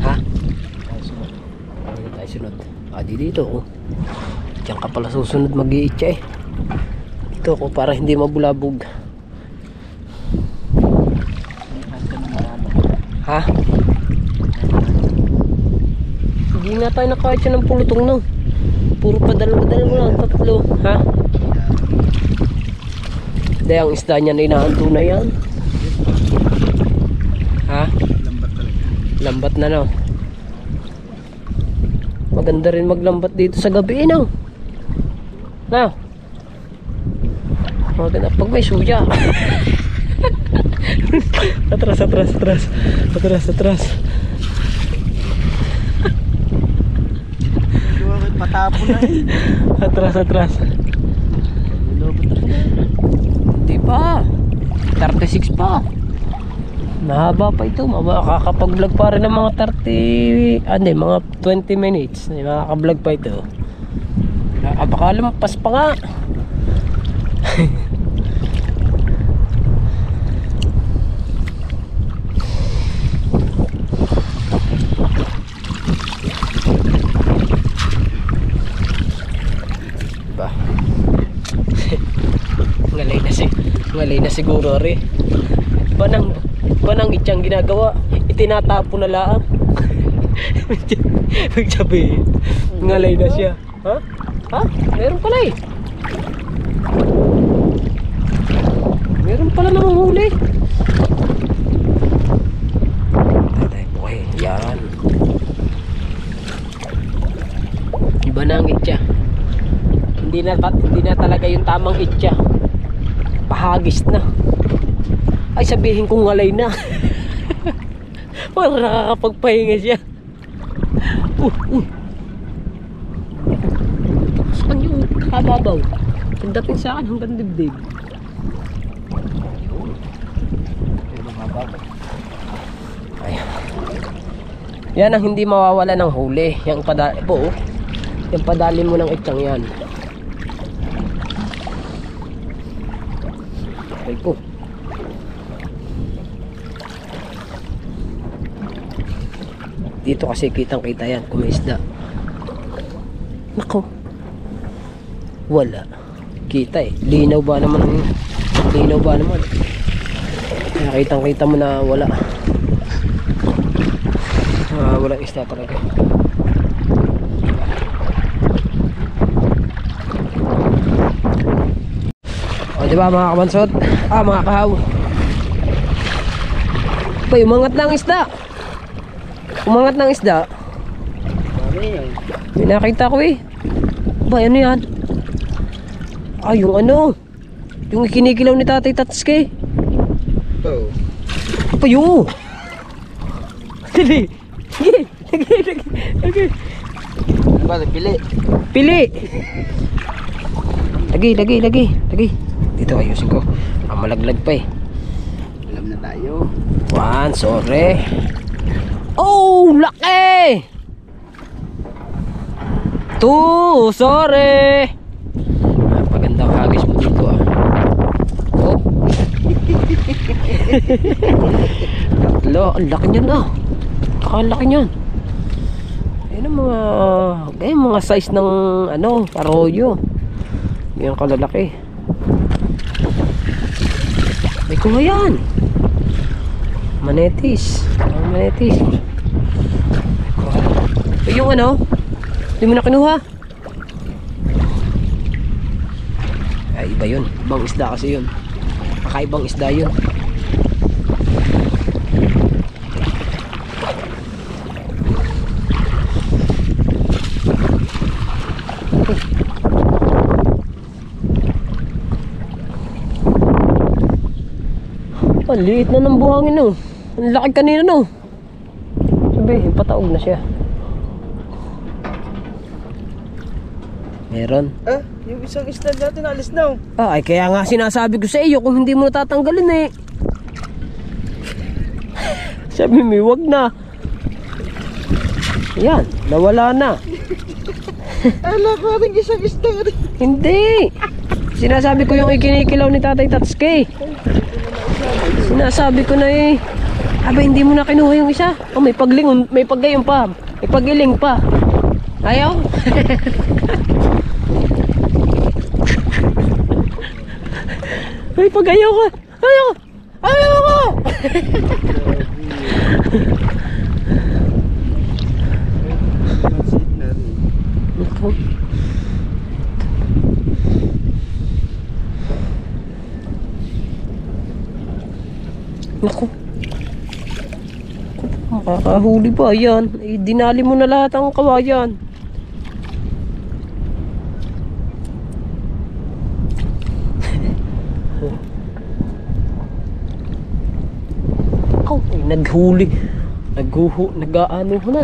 B: Ha? Tayo sunod. Di dito oh. Diyan ka pala susunod mag-iitsa eh. Dito ako para hindi mabulabog. Ha? Hindi na tayo nakaitsa ng pulutong no. Puro padalawa-dalawa lang, tatlo. Ha? Dahil ang isda niya na inaanto na yan. Ha?
A: Lambat talaga.
B: Lambat na no. Maganda rin maglambat dito sa gabi no. Na. Maganda pag may suya. Atras.
A: Patapo na eh.
B: Atras. Di pa. 36 pa. Mahaba pa ito. Makakapag-vlog pa rin ng mga 30, mga 20 minutes. Makaka-vlog pa ito. Baka lampas pa nga. Ba. Ngalay na siguro rin. Banang itsang ginagawa, itinatapo na laang. Magsabi, ngalay na siya. Ha? Meron pala eh. Meron pala namang huli. Tatay po kayo, yan. Iba na ang itsa. Hindi na talaga yung tamang itsa. Pahagis na. Ay sabihin kong ngalay na. Parang nakakapagpahinga siya. Saan yung kababaw? Pagdating sa akin hanggang dibdib. Ay. Yan ang hindi mawawala ng huli. Yung padali mo ng itsang yan. Okay po. Dito kasi kitang-kita yan kung may isda. Nako. Wala. Kita eh. Linaw ba naman? Kitang-kita mo na wala. Walang isda talaga. O diba mga kabansot? Mga kahaw. Umangat na ang isda. Umangat ng isda. May nakita ko eh. Ba, ano yan? Yung ano. Yung ikinikilaw ni Tatay Tatsuke.
A: Oh.
B: Apa yung? Dali. Lagi.
A: Ano ba?
B: Pili. Lagi. Dito ayusin ko. Malaglag pa eh.
A: Alam na tayo.
B: 1, sorry. Oh, laki! 2, sorry! Pagandang hagis mo dito ah. Oh. 3, ang laki niyan ah. Ang laki niyan. Yan ang mga size ng arroyo. Yan kalalaki. May kuha yan. Manetis. Yung hindi mo na kinuha. Ay, iba yun. Ibang isda kasi yun. Kakaibang isda yun. Ang liit na ng buhangin no. Ang laki kanina no. sabihin, pataog na siya. Meron.
A: Yung isang stand natin alis na.
B: Ay, kaya nga sinasabi ko sa iyo kung hindi mo natatanggalin eh. Sabi mo, wag na. Yan, nawala na.
A: Ala ko rin isang stand.
B: Hindi. Sinasabi ko yung ikinikilaw ni Tatay Tatsuki. Sinasabi ko na eh. Aba, hindi mo na kinuha yung isa. Oh, may paglingon, may paggayon pa. May pagiling pa. Ayaw? May pagayaw ka. Ayaw! Ayaw ko! Ito. Naku. Makakahuli ba yan? Eh, dinali mo na lahat ang kawayan. Oh, eh, naghuli. Nag-aano ko na.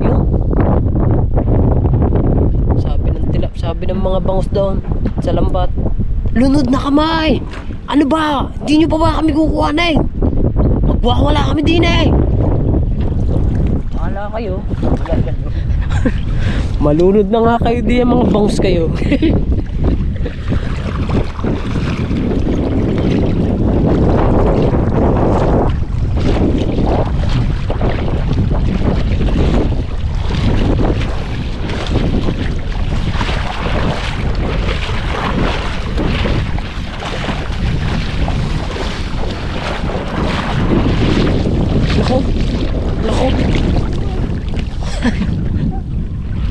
B: Yun. Sabi ng mga bangus doon sa lambat. Lunod na kamay! Ano ba? Di nyo pa ba kami kukuha na eh? Magwawala kami din eh! Wala kayo. Malunod na nga kayo di mga bangus kayo.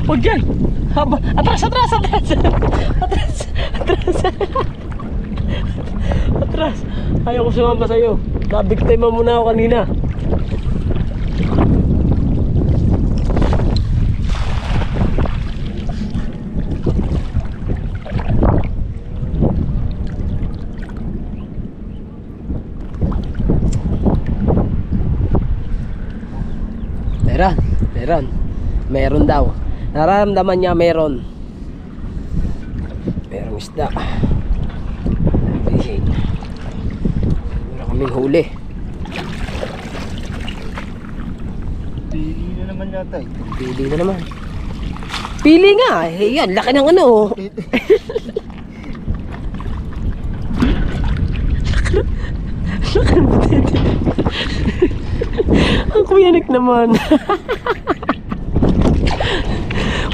B: Huwag yan! Atras! Atras! Ayaw ko sumama sa'yo. Nabiktima muna ako kanina. Meron daw. Nararamdaman niya meron isda. Meron kaming huli.
A: Pili na naman yata eh.
B: Pili na naman. Pili nga. Eh, yan, laki ng ano. Ang kuyanik naman.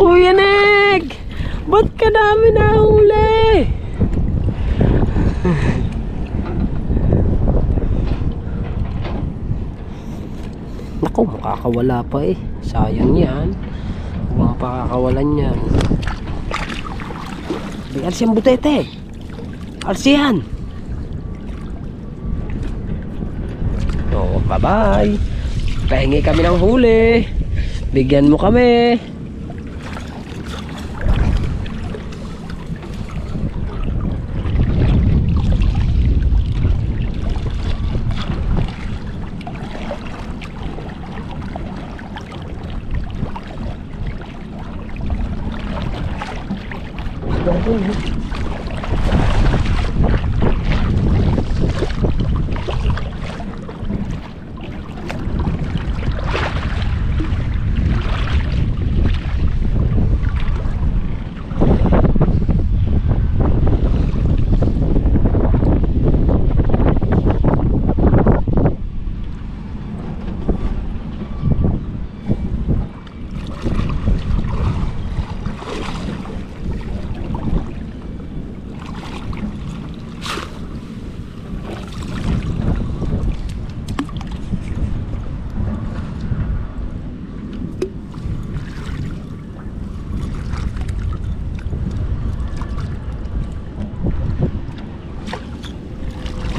B: Kuyanik! Ba't ka dami nahuli? Naku, makakawala pa eh. Sayang yan. Huwag pakakawalan yan. Di alsi ang butete. Alsi yan. Oh, bye-bye. Pahingi kami ng huli. Bigyan mo kami.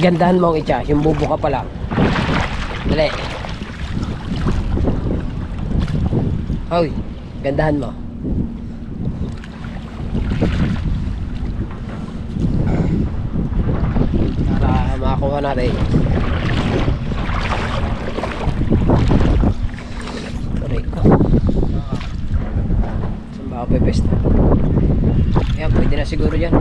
B: Gandahan mo ang itcha, yung bubo ka pa lang. Dali. Hoy, gandahan mo. Para makakuha natin. Ayan, pwede na siguro dyan.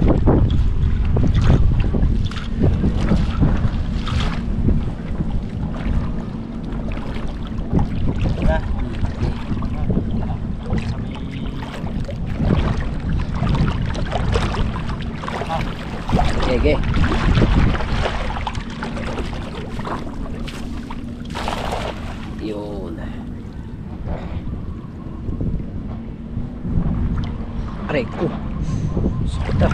B: Sige. Yun. Aray ko. Sakit ah.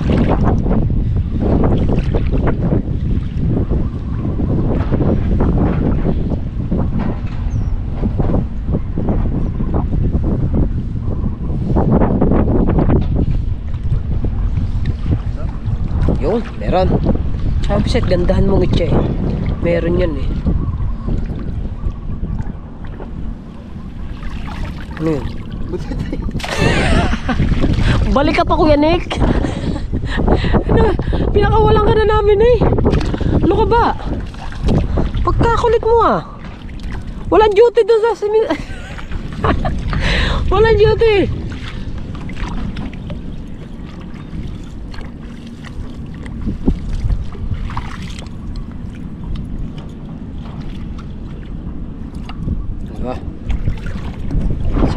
B: Yun, meron. Sabi set, gandahan mong itcha eh. Meron yan eh. Ano yun? Balik ka pa, Kuya Nick. Ano, pinakawalan ka na namin eh. Ano ka ba? Pagkakulit mo ah. Walang duty doon sa walang duty.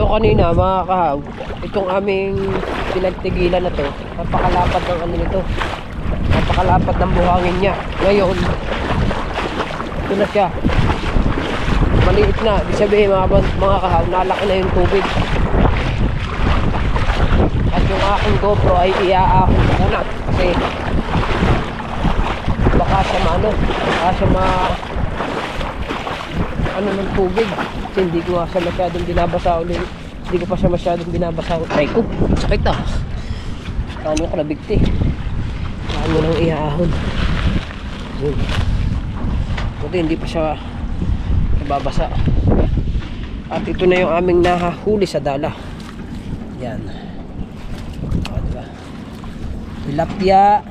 B: So kanina mga kahaw, itong aming pinagtigilan na to, napakalapad ng ano nito, napakalapad ng buhangin niya. Ngayon ito na siya, maliit na, ibig sabihin mga kahaw, nalaki na yung tubig. At yung aking GoPro ay iaahon muna kasi baka siya ano ng tubig. Kasi hindi ko siya masyadong binabasa ulit. Hindi ko pa siya masyadong binabasa ulit. Ay ko, sakit ah. Paano ko nabigti? Paano nang ihaahon? Buti hindi pa siya nababasa. At ito na yung aming nahahuli sa dala. Yan. Diba? Tilapia,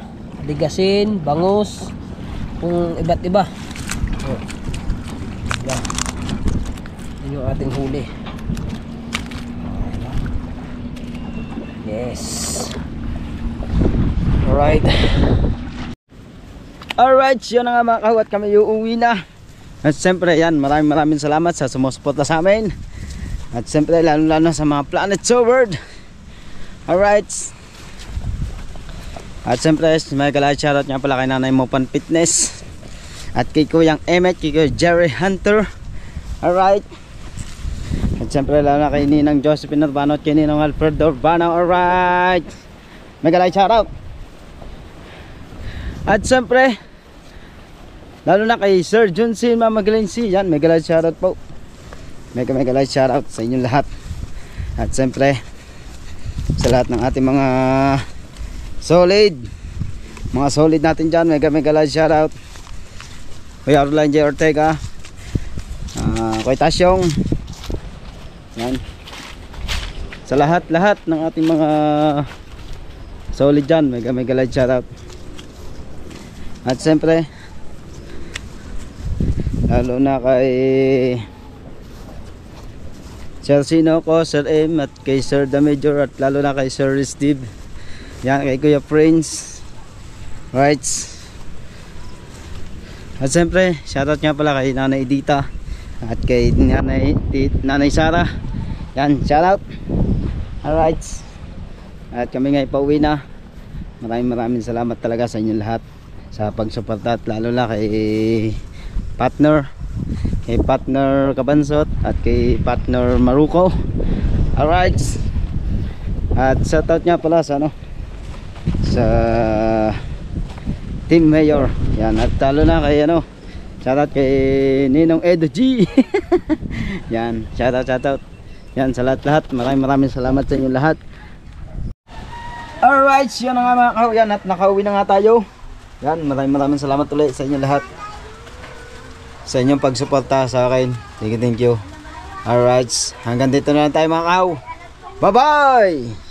B: ligasin, bangus, kung iba't iba. Diba? Yung ating huli. Yes. Alright.
A: Alright, yun na nga mga kahaw, at kami uuwi na. At siyempre yan, maraming salamat sa sumusuporta sa amin. At siyempre lalo sa mga Planet Sword. Alright. At siyempre may galay shoutout nga pala kay Nanay Mopan Fitness. At kay Kuyang Emmet, kay Kuya Jerry Hunter. Alright. At siyempre lalo na kay Ninang Josephine Urbano at kay Ninang Alfredo Urbano. Alright. Mega like shoutout. At siyempre lalo na kay Sir Junsin Mamagalensi. Yan, mega like shoutout po. Mega like shoutout sa inyong lahat. At siyempre sa lahat ng ating mga solid natin dyan, mega like shoutout. Kuya Orlan J. Ortega, Kuya Tasyong. Yan. Sa lahat ng ating mga solid dyan, mega like shoutout. At siyempre lalo na kay Sir Sinoco, Sir M, at kay Sir The Major, at lalo na kay Sir Steve. Yan, kay Kuya Prince. Right. At siyempre shoutout nga pala kay Nanay Dita at kay Nanay Sara. Yan, shoutout. Alright. At kami nga ipauwi na. Maraming salamat talaga sa inyong lahat sa pagsuporta, at lalo na kay partner Kabansot at kay partner Maruko. Alright. At shoutout nga pala sa sa Team Mayor. Yan, at lalo na kay shoutout kay Ninong Edo G. Yan, shoutout. Yan, sa lahat. Maraming salamat sa inyo lahat. Alright, yun na nga mga kahaw. Yan, at nakauwi na nga tayo. Yan, maraming salamat ulit sa inyo lahat sa inyong pagsuporta sa akin. Thank you. Alright, hanggang dito na lang tayo mga kahaw. Bye bye.